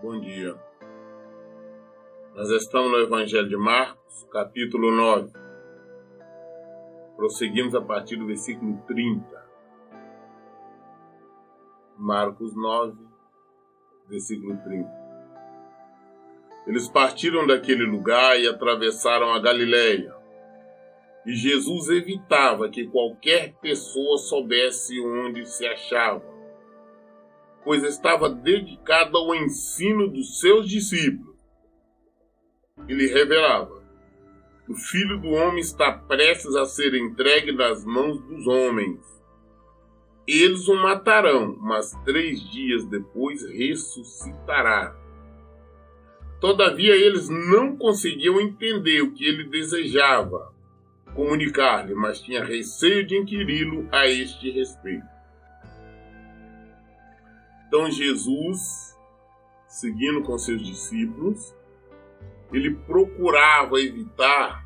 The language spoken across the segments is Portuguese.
Bom dia. Nós estamos no Evangelho de Marcos, capítulo 9. Prosseguimos a partir do versículo 30. Marcos 9, versículo 30. Eles partiram daquele lugar e atravessaram a Galileia. E Jesus evitava que qualquer pessoa soubesse onde se achava, pois estava dedicado ao ensino dos seus discípulos. Ele revelava: o Filho do Homem está prestes a ser entregue nas mãos dos homens. Eles o matarão, mas 3 dias depois ressuscitará. Todavia eles não conseguiam entender o que ele desejava comunicar-lhe, mas tinha receio de inquiri-lo a este respeito. Então Jesus, seguindo com seus discípulos, ele procurava evitar,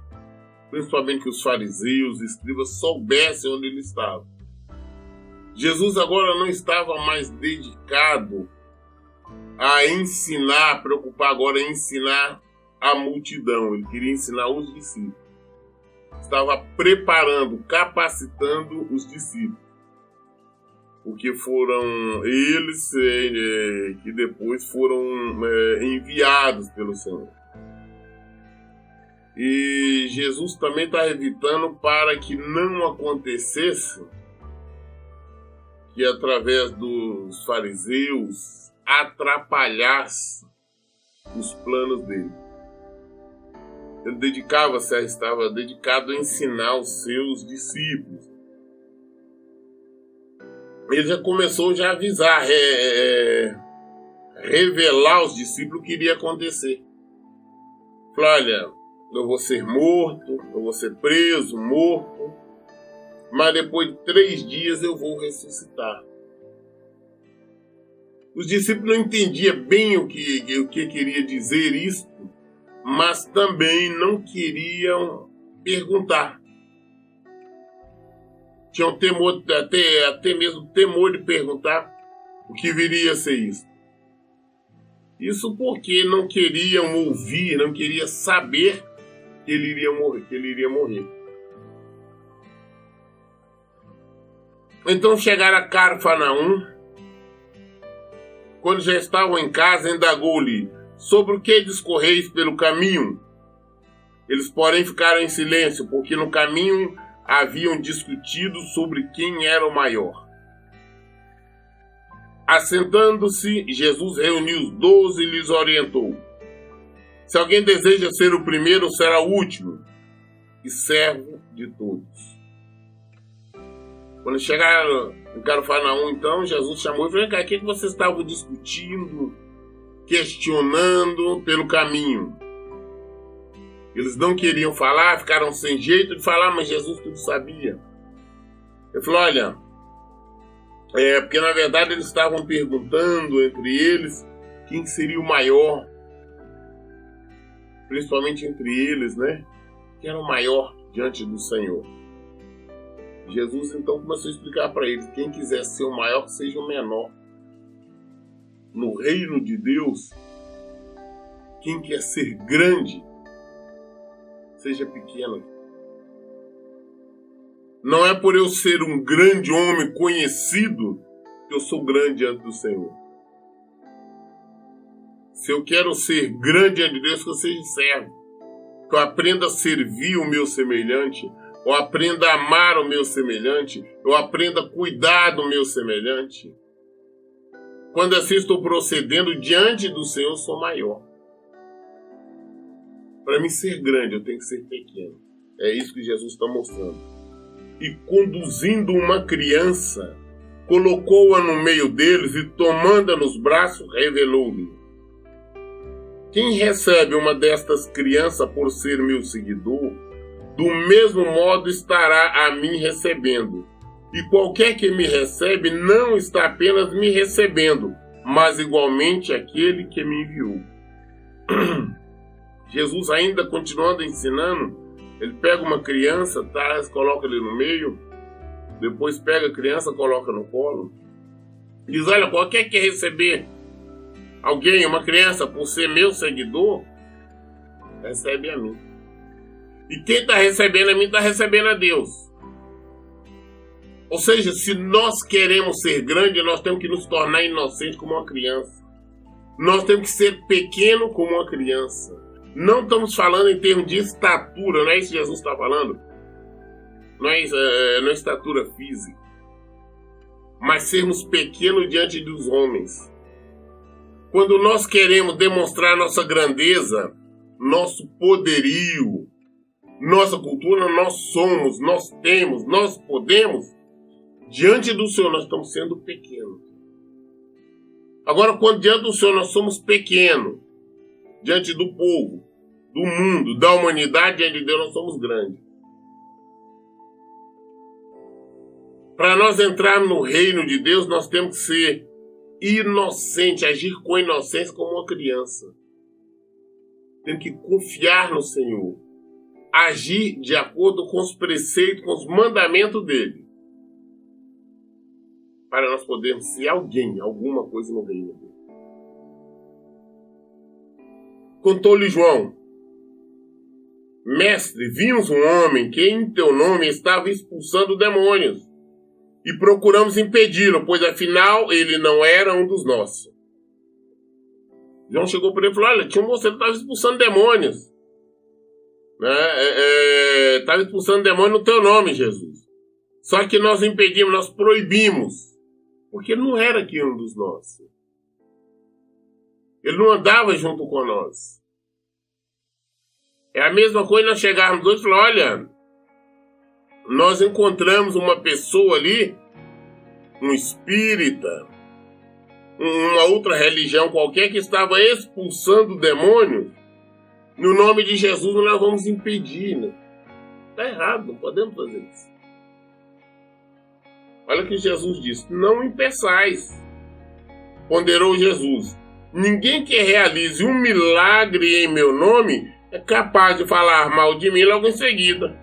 principalmente que os fariseus e escribas soubessem onde ele estava. Jesus agora não estava mais dedicado a ensinar, preocupar agora em ensinar a multidão. Ele queria ensinar os discípulos. Estava preparando, capacitando os discípulos, porque foram eles que depois foram enviados pelo Senhor. E Jesus também está evitando para que não acontecesse que através dos fariseus atrapalhasse os planos dele. Ele estava dedicado a ensinar os seus discípulos. Ele já começou a avisar, revelar aos discípulos o que iria acontecer. Falou: olha, eu vou ser morto, eu vou ser preso, morto, mas depois de 3 dias eu vou ressuscitar. Os discípulos não entendiam bem o que queria dizer isso, mas também não queriam perguntar. Tinham temor, até mesmo temor de perguntar o que viria a ser isso. Isso porque não queriam ouvir, não queriam saber que ele iria morrer. Então chegaram a Cafarnaum. Quando já estavam em casa, indagou-lhe: sobre o que discorreis pelo caminho? Eles, porém, ficaram em silêncio, porque no caminho haviam discutido sobre quem era o maior. Assentando-se, Jesus reuniu os 12 e lhes orientou: se alguém deseja ser o primeiro, será o último e servo de todos. Quando chegaram em Cafarnaum, então, Jesus chamou e falou: o que vocês estavam discutindo, questionando pelo caminho? Eles não queriam falar, ficaram sem jeito de falar, mas Jesus tudo sabia. Ele falou: olha, porque na verdade eles estavam perguntando entre eles quem seria o maior, principalmente entre eles, né? Quem era o maior diante do Senhor. Jesus então começou a explicar para eles: quem quiser ser o maior, seja o menor. No reino de Deus, quem quer ser grande, seja pequeno. Não é por eu ser um grande homem conhecido que eu sou grande diante do Senhor. Se eu quero ser grande diante de Deus, que eu seja servo, que eu aprenda a servir o meu semelhante, eu aprenda a amar o meu semelhante, eu aprenda a cuidar do meu semelhante. Quando assim estou procedendo diante do Senhor, eu sou maior. Para mim ser grande, eu tenho que ser pequeno. É isso que Jesus está mostrando. E conduzindo uma criança, colocou-a no meio deles e, tomando-a nos braços, revelou-lhe: quem recebe uma destas crianças por ser meu seguidor, do mesmo modo estará a mim recebendo. E qualquer que me recebe não está apenas me recebendo, mas igualmente aquele que me enviou. Jesus, ainda continuando ensinando, ele pega uma criança, coloca ele no meio, depois pega a criança, coloca no colo, diz: olha, qualquer que receber alguém, uma criança, por ser meu seguidor, recebe a mim. E quem está recebendo a mim, está recebendo a Deus. Ou seja, se nós queremos ser grandes, nós temos que nos tornar inocentes como uma criança. Nós temos que ser pequeno como uma criança. Não estamos falando em termos de estatura, não é isso que Jesus está falando? Não é estatura física. Mas sermos pequenos diante dos homens. Quando nós queremos demonstrar nossa grandeza, nosso poderio, nossa cultura, nós somos, nós temos, nós podemos, diante do Senhor nós estamos sendo pequenos. Agora, quando diante do Senhor nós somos pequenos, diante do povo, do mundo, da humanidade, diante de Deus nós somos grandes. Para nós entrarmos no reino de Deus, nós temos que ser inocentes, agir com inocência como uma criança. Temos que confiar no Senhor, agir de acordo com os preceitos, com os mandamentos dele, para nós podermos ser alguém, alguma coisa no reino dele. Contou-lhe João: Mestre, vimos um homem que em teu nome estava expulsando demônios e procuramos impedi-lo, pois afinal ele não era um dos nossos. João chegou para ele e falou: olha, tinha um moço que estava expulsando demônios. Estava expulsando demônios no teu nome, Jesus. Só que nós impedimos, nós proibimos, porque ele não era aqui um dos nossos. Ele não andava junto com nós. É a mesma coisa nós chegarmos hoje e falar: olha, nós encontramos uma pessoa ali, um espírita, uma outra religião qualquer que estava expulsando demônios. No nome de Jesus nós vamos impedir, né? Está errado, não podemos fazer isso. Olha o que Jesus disse: não impeçais. Ponderou Jesus: ninguém que realize um milagre em meu nome é capaz de falar mal de mim logo em seguida.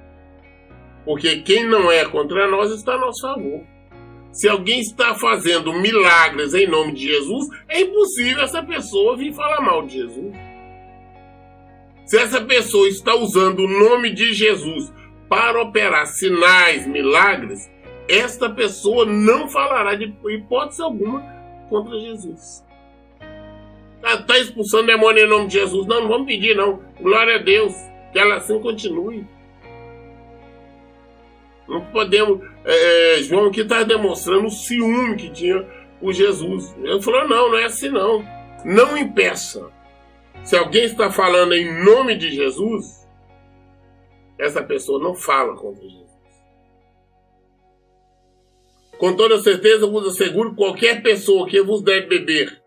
Porque quem não é contra nós está a nosso favor. Se alguém está fazendo milagres em nome de Jesus, é impossível essa pessoa vir falar mal de Jesus. Se essa pessoa está usando o nome de Jesus para operar sinais, milagres, esta pessoa não falará de hipótese alguma contra Jesus. Está expulsando demônio em nome de Jesus? Não vamos pedir não. Glória a Deus, que ela assim continue. Não podemos... João aqui está demonstrando o ciúme que tinha por Jesus. Ele falou: não é assim não. Não impeça. Se alguém está falando em nome de Jesus, essa pessoa não fala contra Jesus. Com toda certeza vos asseguro, qualquer pessoa que vos der beber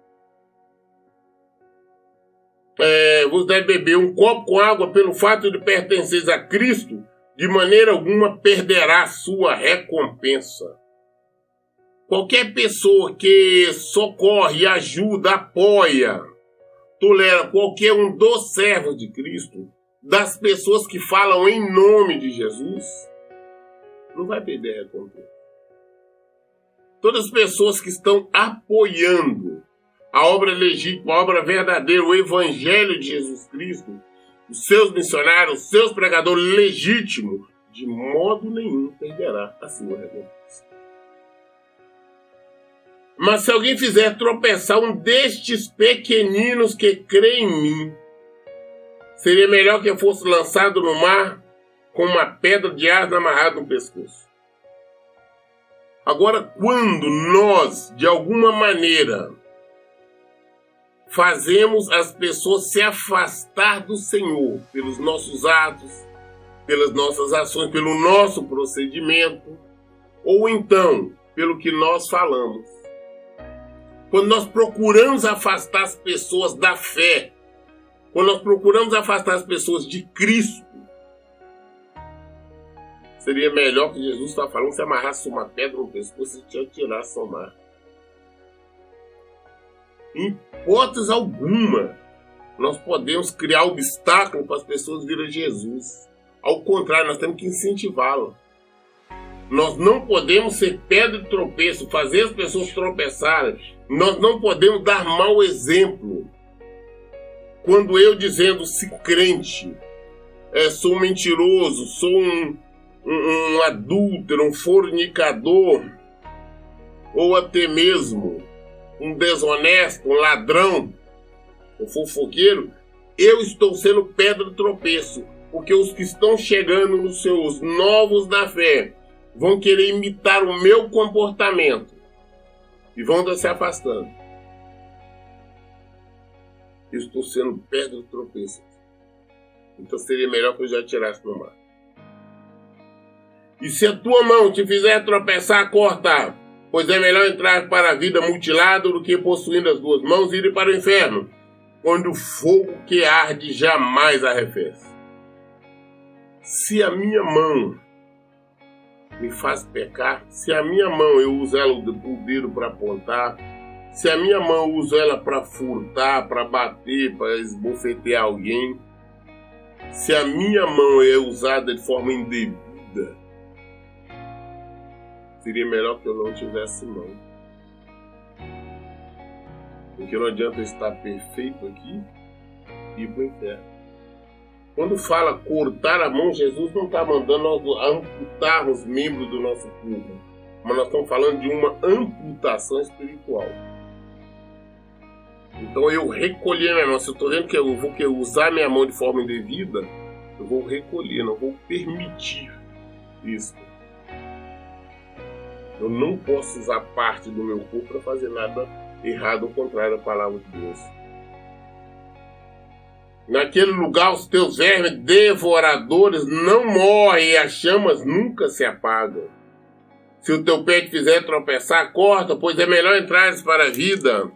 um copo com água pelo fato de pertenceres a Cristo, de maneira alguma perderá sua recompensa. Qualquer pessoa que socorre, ajuda, apoia, tolera qualquer um dos servos de Cristo, das pessoas que falam em nome de Jesus, não vai perder a recompensa. Todas as pessoas que estão apoiando a obra legítima, a obra verdadeira, o Evangelho de Jesus Cristo, os seus missionários, os seus pregadores legítimos, de modo nenhum perderá a sua recompensa. Mas se alguém fizer tropeçar um destes pequeninos que crê em mim, seria melhor que fosse lançado no mar com uma pedra de asno amarrada no pescoço. Agora, quando nós, de alguma maneira, fazemos as pessoas se afastar do Senhor pelos nossos atos, pelas nossas ações, pelo nosso procedimento, ou então pelo que nós falamos. Quando nós procuramos afastar as pessoas da fé, quando nós procuramos afastar as pessoas de Cristo, seria melhor que Jesus está falando se amarrasse uma pedra no pescoço e te atirasse ao mar. Em hipótese alguma, nós podemos criar obstáculo para as pessoas virem a Jesus. Ao contrário, nós temos que incentivá-lo. Nós não podemos ser pedra de tropeço, fazer as pessoas tropeçarem. Nós não podemos dar mau exemplo. Quando eu dizendo-se crente, sou um mentiroso, sou um adúltero, um fornicador, ou até mesmo um desonesto, um ladrão, um fofoqueiro, eu estou sendo pedra de tropeço, porque os que estão chegando nos seus novos da fé vão querer imitar o meu comportamento e vão estar se afastando. Eu estou sendo pedra de tropeço. Então seria melhor que eu já tirasse no mar. E se a tua mão te fizer tropeçar, corta, pois é melhor entrar para a vida mutilado do que possuindo as duas mãos e ir para o inferno, onde o fogo que arde jamais arrefece. Se a minha mão me faz pecar, se a minha mão eu uso ela o dedo para apontar, se a minha mão eu uso ela para furtar, para bater, para esbofetear alguém, se a minha mão é usada de forma indevida, seria melhor que eu não tivesse mão. Porque não adianta eu estar perfeito aqui e ir para o inferno. Quando fala cortar a mão, Jesus não está mandando nós amputarmos membros do nosso corpo, mas nós estamos falando de uma amputação espiritual. Então eu recolher minha mão, se eu estou vendo que eu vou usar minha mão de forma indevida, eu vou recolher, não vou permitir isso. Eu não posso usar parte do meu corpo para fazer nada errado, ao contrário da palavra de Deus. Naquele lugar os teus vermes devoradores não morrem e as chamas nunca se apagam. Se o teu pé te fizer tropeçar, corta, pois é melhor entrares para a vida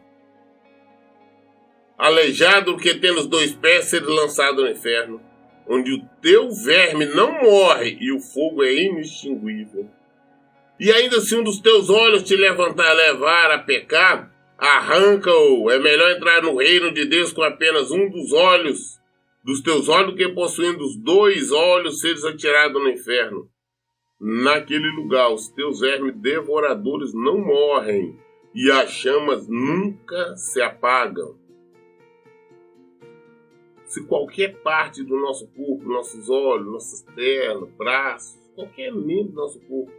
aleijado do que tendo os dois pés ser lançado no inferno, onde o teu verme não morre e o fogo é inextinguível. E ainda se um dos teus olhos te levar a pecar, arranca-o. É melhor entrar no reino de Deus com apenas um dos teus olhos do que possuindo os dois olhos seres atirado no inferno. Naquele lugar os teus vermes devoradores não morrem e as chamas nunca se apagam. Se qualquer parte do nosso corpo, nossos olhos, nossas pernas, braços, qualquer membro do nosso corpo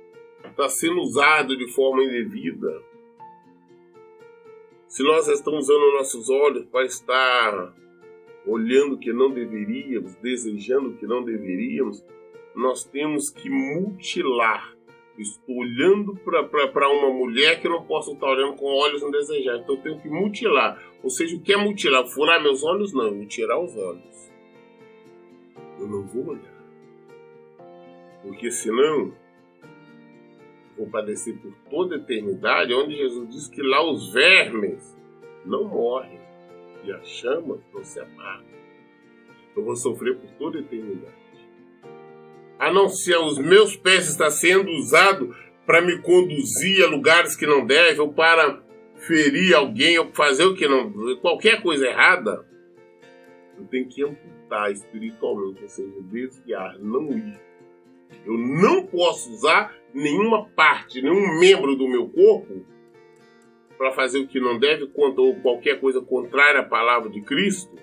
está sendo usado de forma indevida, se nós estamos usando nossos olhos para estar olhando o que não deveríamos, desejando o que não deveríamos, nós temos que mutilar. Estou olhando para uma mulher que eu não posso estar olhando com olhos indesejados, então eu tenho que mutilar. Ou seja, o que é mutilar? Furar meus olhos? Não, eu vou tirar os olhos. Eu não vou olhar. Porque senão vou padecer por toda a eternidade, onde Jesus diz que lá os vermes não morrem e as chamas não se apagam. Eu vou sofrer por toda a eternidade. A não ser os meus pés estar sendo usados para me conduzir a lugares que não devem, ou para ferir alguém, ou fazer o que não, qualquer coisa errada, eu tenho que amputar espiritualmente, ou seja, desviar, não ir. Eu não posso usar nenhuma parte, nenhum membro do meu corpo para fazer o que não deve, ou qualquer coisa contrária à palavra de Cristo,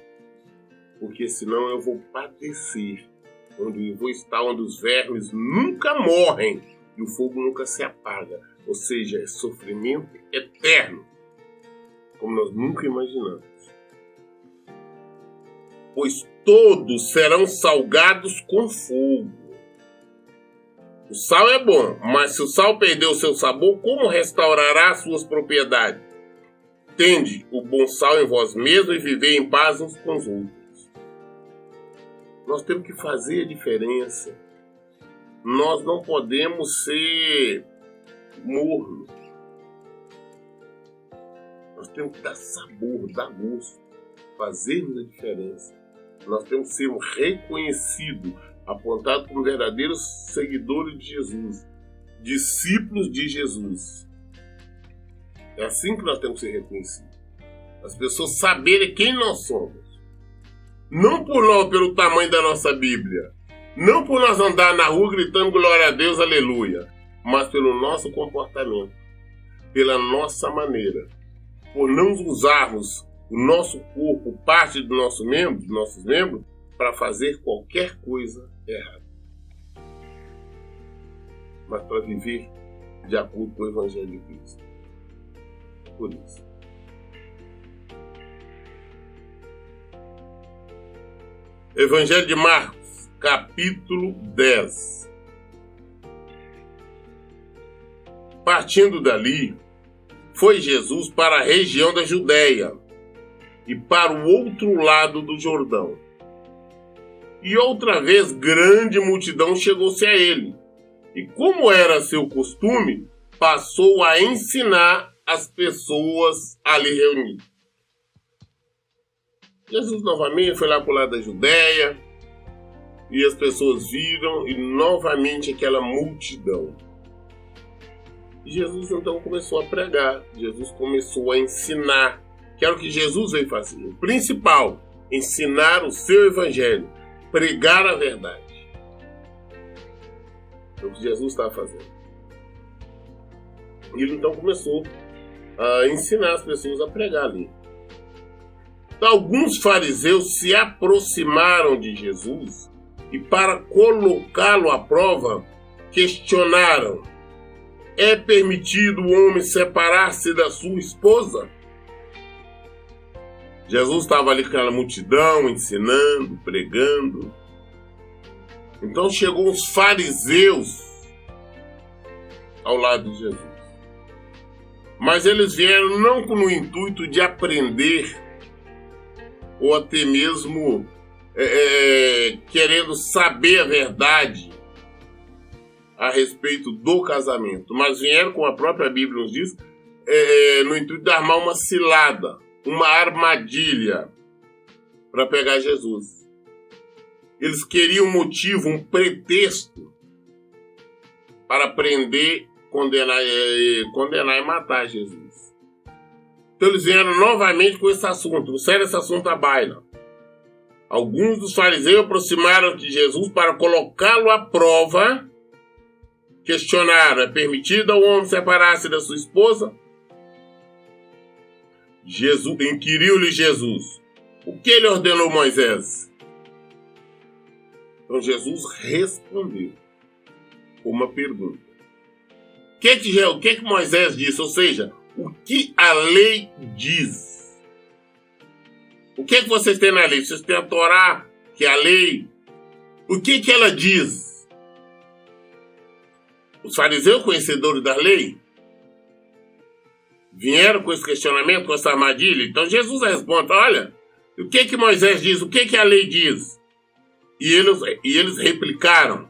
porque senão eu vou padecer, onde eu vou estar onde os vermes nunca morrem e o fogo nunca se apaga, ou seja, é sofrimento eterno, como nós nunca imaginamos. Pois todos serão salgados com fogo. O sal é bom, mas se o sal perder o seu sabor, como restaurará as suas propriedades? Tende o bom sal em vós mesmos e vivei em paz uns com os outros. Nós temos que fazer a diferença. Nós não podemos ser mornos. Nós temos que dar sabor, dar gosto, fazermos a diferença. Nós temos que ser reconhecidos, apontados como verdadeiros seguidores de Jesus, discípulos de Jesus. É assim que nós temos que ser reconhecidos. As pessoas saberem quem nós somos. Não pelo tamanho da nossa Bíblia. Não por nós andar na rua gritando glória a Deus, aleluia. mas pelo nosso comportamento, pela nossa maneira, por não usarmos o nosso corpo, parte dos nossos membros, para fazer qualquer coisa errada. Mas para viver de acordo com o Evangelho de Cristo. Por isso. Evangelho de Marcos, capítulo 10. Partindo dali, foi Jesus para a região da Judéia e para o outro lado do Jordão. E outra vez grande multidão chegou-se a ele. E como era seu costume, passou a ensinar as pessoas ali reunidas. Jesus novamente foi lá para o lado da Judéia e as pessoas viram e novamente aquela multidão. E Jesus então começou a pregar, Jesus começou a ensinar, que era o que Jesus veio fazer. O principal, ensinar o seu evangelho, pregar a verdade. É o que Jesus estava fazendo. E ele então começou a ensinar as pessoas a pregar ali. Alguns fariseus se aproximaram de Jesus e, para colocá-lo à prova, questionaram: é permitido o homem separar-se da sua esposa? Jesus estava ali com aquela multidão, ensinando, pregando. Então chegou os fariseus ao lado de Jesus. Mas eles vieram não com o intuito de aprender, ou até mesmo querendo saber a verdade a respeito do casamento, mas vieram, como a própria Bíblia nos diz, no intuito de armar uma cilada, uma armadilha para pegar Jesus. Eles queriam um motivo, um pretexto para prender, condenar e matar Jesus. Então eles vieram novamente com esse assunto, trouxeram esse assunto à baila. Alguns dos fariseus aproximaram de Jesus para colocá-lo à prova. Questionaram: é permitido ao homem separar-se da sua esposa? Inquiriu-lhe Jesus: o que ele ordenou Moisés? Então Jesus respondeu com uma pergunta. O que Moisés disse? Ou seja, o que a lei diz? O que vocês têm na lei? Vocês têm a Torá, que é a lei. O que ela diz? Os fariseus, conhecedores da lei, vieram com esse questionamento, com essa armadilha. Então Jesus responde: olha, o que Moisés diz? O que a lei diz? E eles replicaram: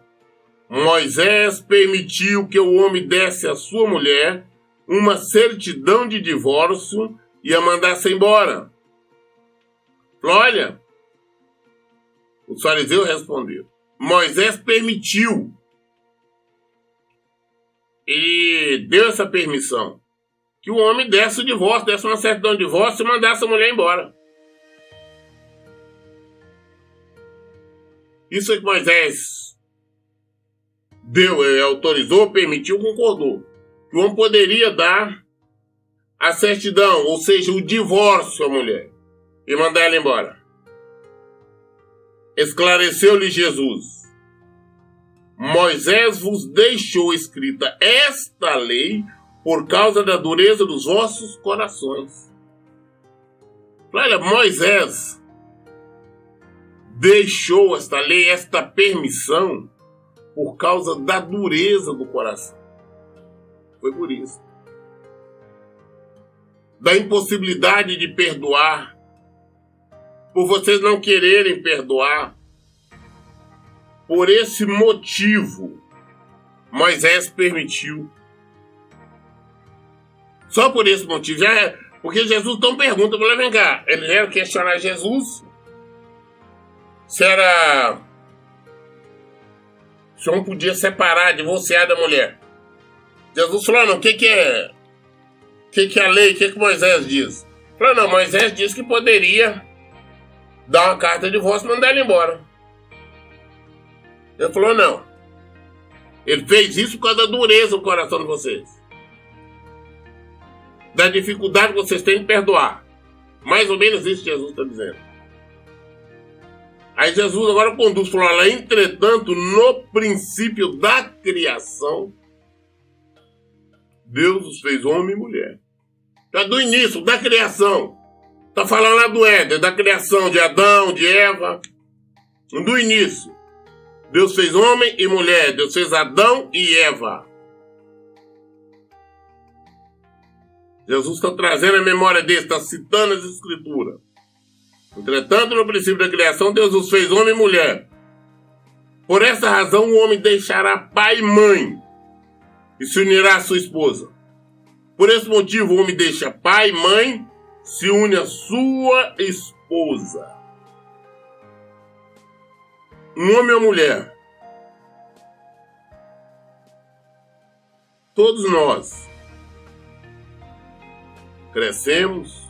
Moisés permitiu que o homem desse à sua mulher uma certidão de divórcio e a mandasse embora. Olha, os fariseus responderam: Moisés permitiu. E deu essa permissão, que o homem desse o divórcio, desse uma certidão de divórcio e mandasse a mulher embora. Isso é que Moisés deu, autorizou, permitiu, concordou. Que o homem poderia dar a certidão, ou seja, o divórcio à mulher, e mandar ela embora. Esclareceu-lhe Jesus: Moisés vos deixou escrita esta lei por causa da dureza dos vossos corações. Olha, Moisés deixou esta lei, esta permissão, por causa da dureza do coração. Foi por isso. Da impossibilidade de perdoar, por vocês não quererem perdoar. Por esse motivo, Moisés permitiu. Só por esse motivo. Porque Jesus então pergunta, vem cá, eles vieram questionar Jesus se o homem podia separar, divorciar da mulher. Jesus falou: não, o que é a lei, o que Moisés diz? Falou: não, Moisés disse que poderia dar uma carta de divórcio e mandar ele embora. Ele falou: não. Ele fez isso por causa da dureza do coração de vocês. Da dificuldade que vocês têm de perdoar. Mais ou menos isso Jesus está dizendo. Aí Jesus agora conduz, falou, olha, entretanto, no princípio da criação, Deus os fez homem e mulher. Está do início, da criação. Está falando lá do Éden, da criação de Adão, de Eva. Do início. Deus fez homem e mulher. Deus fez Adão e Eva. Jesus está trazendo a memória dele, está citando as escrituras. Entretanto, no princípio da criação, Deus os fez homem e mulher. Por essa razão, o homem deixará pai e mãe e se unirá à sua esposa. Por esse motivo, o homem deixa pai e mãe, se une à sua esposa. Um homem ou mulher. Todos nós crescemos,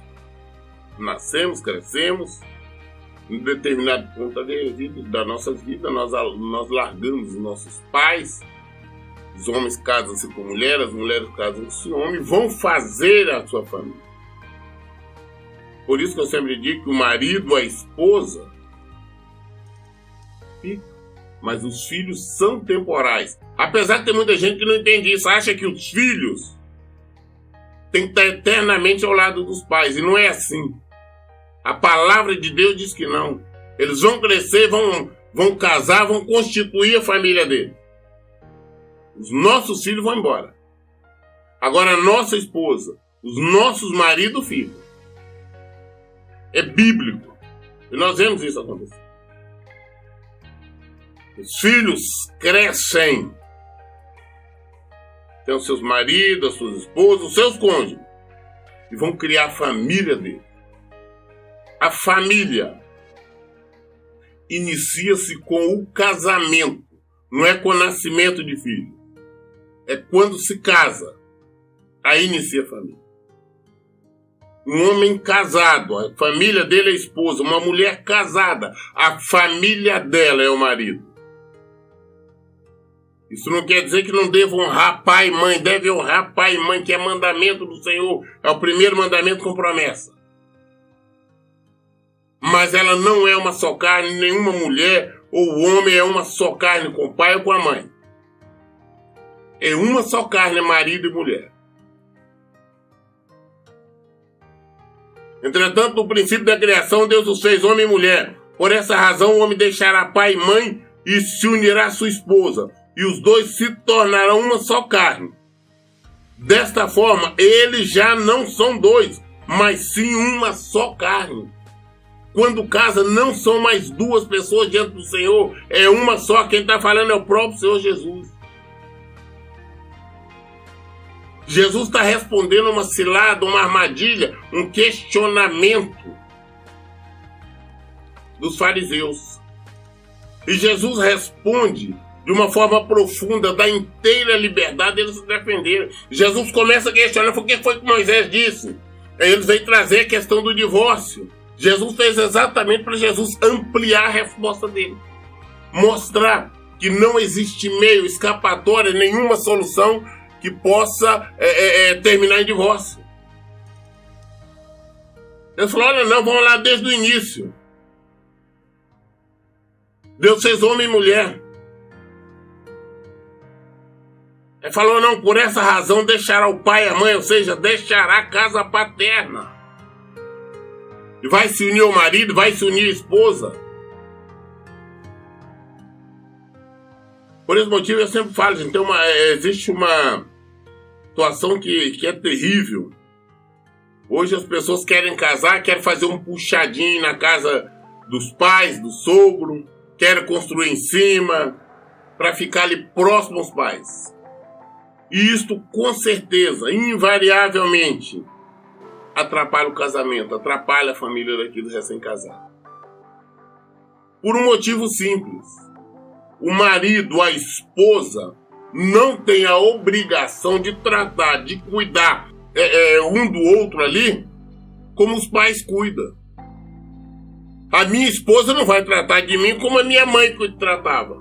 nascemos, crescemos, em determinado ponto da nossa vida, nós largamos os nossos pais, os homens casam-se com mulheres, as mulheres casam-se com homens, vão fazer a sua família. Por isso que eu sempre digo que o marido, a esposa, fica, mas os filhos são temporais. Apesar de ter muita gente que não entende isso, acha que os filhos têm que estar eternamente ao lado dos pais, e não é assim. A palavra de Deus diz que não. Eles vão crescer, vão casar, vão constituir a família dele. Os nossos filhos vão embora. Agora a nossa esposa, os nossos maridos ficam. É bíblico. E nós vemos isso acontecer. Os filhos crescem. Tem os seus maridos, as suas esposas, os seus cônjuges. E vão criar a família dele. A família inicia-se com o casamento. Não é com o nascimento de filho. É quando se casa. Aí inicia a família. Um homem casado, a família dele é a esposa. Uma mulher casada, a família dela é o marido. Isso não quer dizer que não deva honrar pai e mãe. Deve honrar pai e mãe, que é mandamento do Senhor. É o primeiro mandamento com promessa. Mas ela não é uma só carne, nenhuma mulher ou homem é uma só carne com o pai ou com a mãe. É uma só carne, marido e mulher. Entretanto, no princípio da criação, Deus os fez homem e mulher. Por essa razão, o homem deixará pai e mãe e se unirá à sua esposa. E os dois se tornarão uma só carne. Desta forma, eles já não são dois, mas sim uma só carne. Quando casa, não são mais duas pessoas diante do Senhor, é uma só. Quem está falando é o próprio Senhor Jesus. Jesus está respondendo uma cilada, uma armadilha, um questionamento dos fariseus. E Jesus responde de uma forma profunda, da inteira liberdade deles se defenderem. Jesus começa a questionar, o que foi que Moisés disse? Aí eles vêm trazer a questão do divórcio. Jesus fez exatamente para Jesus ampliar a resposta dele. Mostrar que não existe meio, escapatória, nenhuma solução que possa terminar em divórcio. Ele falou, olha, não, vamos lá desde o início. Deus fez homem e mulher. Ele falou, não, por essa razão deixará o pai e a mãe, ou seja, deixará a casa paterna. E vai se unir ao marido, vai se unir à esposa. Por esse motivo eu sempre falo, gente, existe uma situação que é terrível. Hoje as pessoas querem casar, querem fazer um puxadinho na casa dos pais, do sogro, querem construir em cima, para ficar ali próximo aos pais. E isto, com certeza, invariavelmente, atrapalha o casamento, atrapalha a família daquele recém-casado. Por um motivo simples. O marido, a esposa, não tem a obrigação de tratar, de cuidar um do outro ali, como os pais cuidam. A minha esposa não vai tratar de mim como a minha mãe tratava.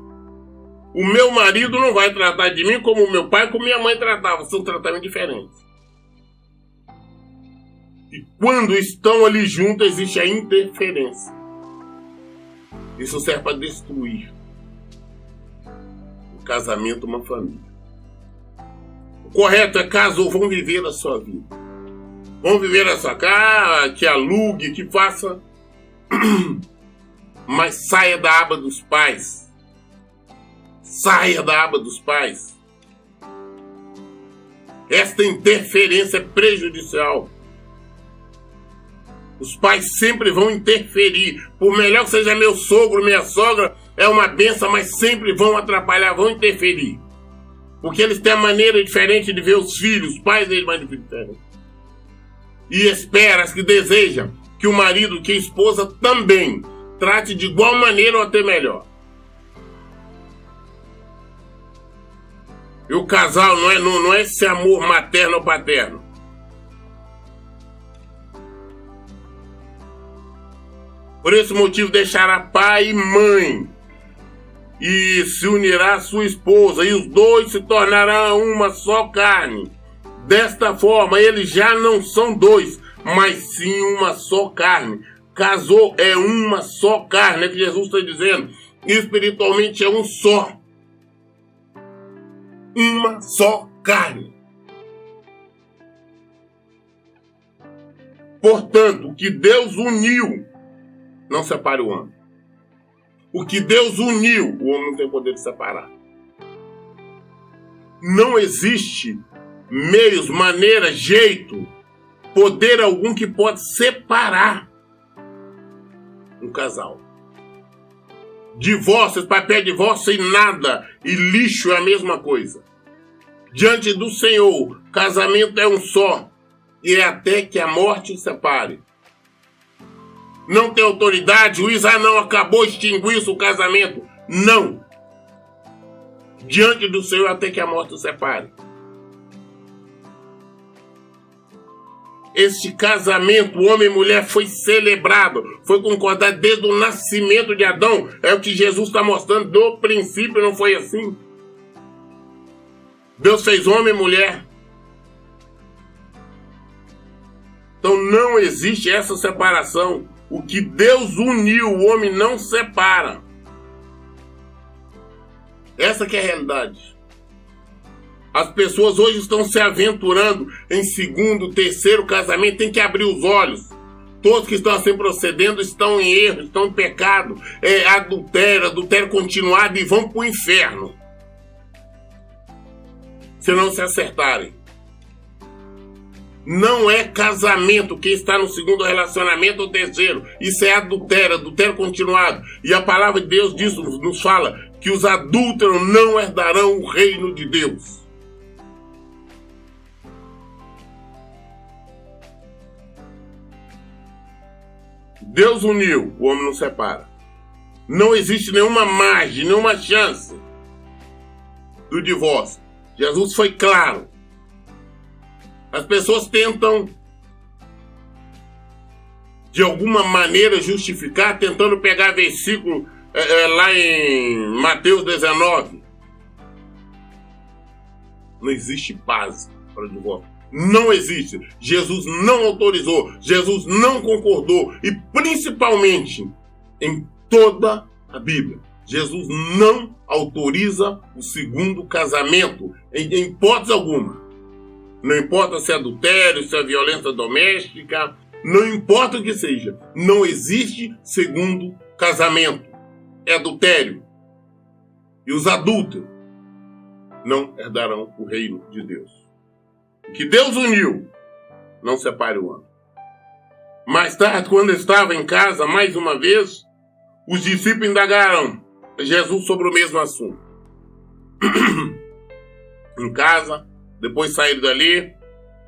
o meu marido não vai tratar de mim como o meu pai e como minha mãe tratava. São tratamentos diferentes. E quando estão ali juntos, existe a interferência. Isso serve para destruir um casamento, uma família. O correto é casou, vão viver a sua vida. Vão viver a sua casa, que alugue, que faça. Mas saia da aba dos pais. Saia da aba dos pais. Esta interferência é prejudicial. Os pais sempre vão interferir. Por melhor que seja meu sogro, minha sogra, é uma benção, mas sempre vão atrapalhar, vão interferir. Porque eles têm a maneira diferente de ver os filhos, os pais deles mais diferentes. E esperas que desejam que o marido, que a esposa também trate de igual maneira ou até melhor. E o casal não é esse amor materno ou paterno. Por esse motivo deixará pai e mãe e se unirá à sua esposa, e os dois se tornarão uma só carne. Desta forma, eles já não são dois, mas sim uma só carne. Casou é uma só carne, é o que Jesus está dizendo. Espiritualmente é um só. Uma só carne. Portanto, o que Deus uniu, não separe o homem. O que Deus uniu, o homem não tem poder de separar. Não existe meios, maneira, jeito, poder algum que pode separar um casal. Divórcio, papel de divórcio e nada, e lixo é a mesma coisa. Diante do Senhor, casamento é um só, e é até que a morte separe. Não tem autoridade, o juiz não acabou, extinguiu o casamento. Não. Diante do Senhor até que a morte separe. Este casamento, homem e mulher, foi celebrado, foi concordado desde o nascimento de Adão. É o que Jesus está mostrando do princípio, não foi assim? Deus fez homem e mulher. Então não existe essa separação. O que Deus uniu, o homem não separa. Essa que é a realidade. As pessoas hoje estão se aventurando em segundo, terceiro casamento, tem que abrir os olhos. Todos que estão assim procedendo estão em erro, estão em pecado, adultério continuado e vão para o inferno. Se não se acertarem. Não é casamento quem está no segundo relacionamento ou terceiro. Isso é adultério continuado. E a palavra de Deus nos fala que os adúlteros não herdarão o reino de Deus. Deus uniu, o homem não separa. Não existe nenhuma margem, nenhuma chance do divórcio. Jesus foi claro. As pessoas tentam, de alguma maneira, justificar, tentando pegar versículo lá em Mateus 19. Não existe base para o divórcio. Não existe. Jesus não autorizou. Jesus não concordou. E principalmente, em toda a Bíblia, Jesus não autoriza o segundo casamento, em hipótese alguma. Não importa se é adultério, se é violência doméstica, não importa o que seja. Não existe segundo casamento. É adultério. E os adúlteros não herdarão o reino de Deus. O que Deus uniu, não separe o homem. Mais tarde, quando estava em casa, mais uma vez, os discípulos indagaram Jesus sobre o mesmo assunto. Em casa, depois saíram dali,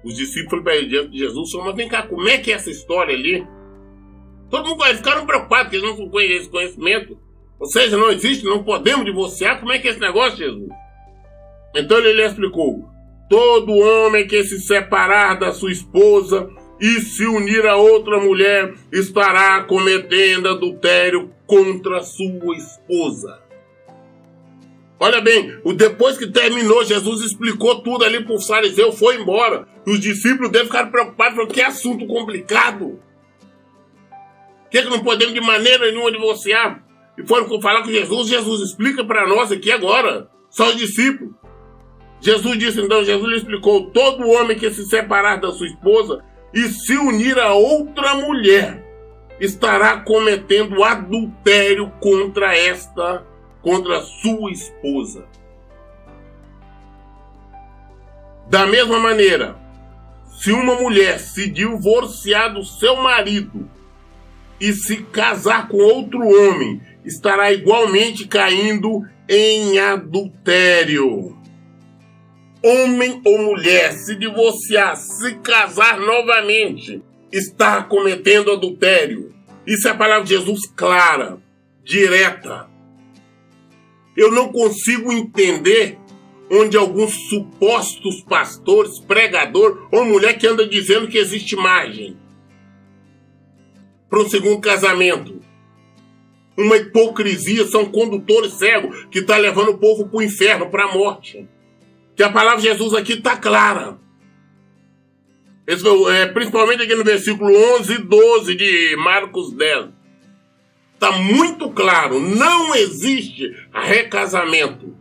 os discípulos foram diante de Jesus, mas vem cá, como é que é essa história ali? Todo mundo ficaram preocupados, porque eles não conhecem esse conhecimento. Ou seja, não existe, não podemos divorciar, como é que é esse negócio, Jesus? Então ele lhe explicou: todo homem que se separar da sua esposa e se unir a outra mulher estará cometendo adultério contra sua esposa. Olha bem, depois que terminou, Jesus explicou tudo ali para os fariseus, foi embora. Os discípulos dele ficaram preocupados, falaram, que assunto complicado. Que não podemos de maneira nenhuma divorciar? E foram falar com Jesus, Jesus explica para nós aqui agora, só os discípulos. Jesus disse, então, Jesus lhe explicou, todo homem que se separar da sua esposa e se unir a outra mulher, estará cometendo adultério contra sua esposa. Da mesma maneira, se uma mulher se divorciar do seu marido e se casar com outro homem, estará igualmente caindo em adultério. Homem ou mulher se divorciar, se casar novamente, está cometendo adultério. Isso é a palavra de Jesus clara, direta. Eu não consigo entender onde alguns supostos pastores, pregador ou mulher que anda dizendo que existe margem para um segundo casamento. Uma hipocrisia, são condutores cegos que estão levando o povo para o inferno, para a morte. Que a palavra de Jesus aqui está clara. Principalmente aqui no versículo 11 e 12 de Marcos 10. Está muito claro, não existe recasamento.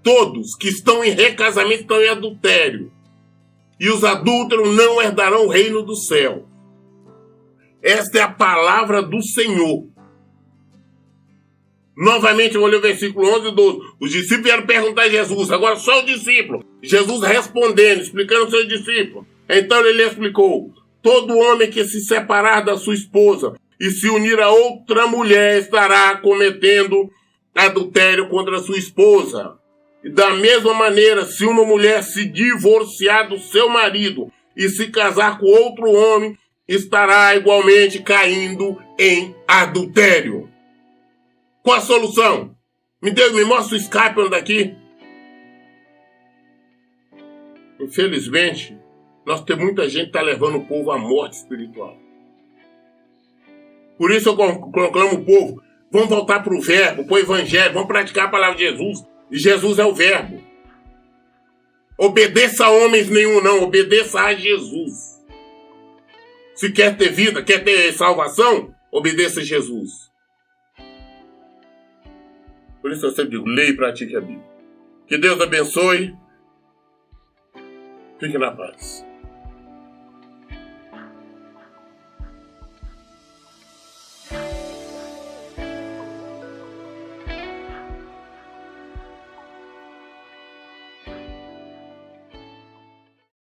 Todos que estão em recasamento estão em adultério. E os adúlteros não herdarão o reino do céu. Esta é a palavra do Senhor. Novamente, eu vou ler o versículo 11 e 12. Os discípulos vieram perguntar a Jesus, agora só o discípulo. Jesus respondendo, explicando aos seus discípulos. Então ele explicou, todo homem que se separar da sua esposa e se unir a outra mulher estará cometendo adultério contra sua esposa. E da mesma maneira, se uma mulher se divorciar do seu marido e se casar com outro homem, estará igualmente caindo em adultério. Qual a solução? Me mostra o Skype daqui. Infelizmente, nós temos muita gente que está levando o povo à morte espiritual. Por isso eu proclamo o povo, vamos voltar para o verbo, para o evangelho, vamos praticar a palavra de Jesus. E Jesus é o verbo. Obedeça a homens nenhum não, obedeça a Jesus. Se quer ter vida, quer ter salvação, obedeça a Jesus. Por isso eu sempre digo, leia e pratique a Bíblia. Que Deus abençoe. Fique na paz.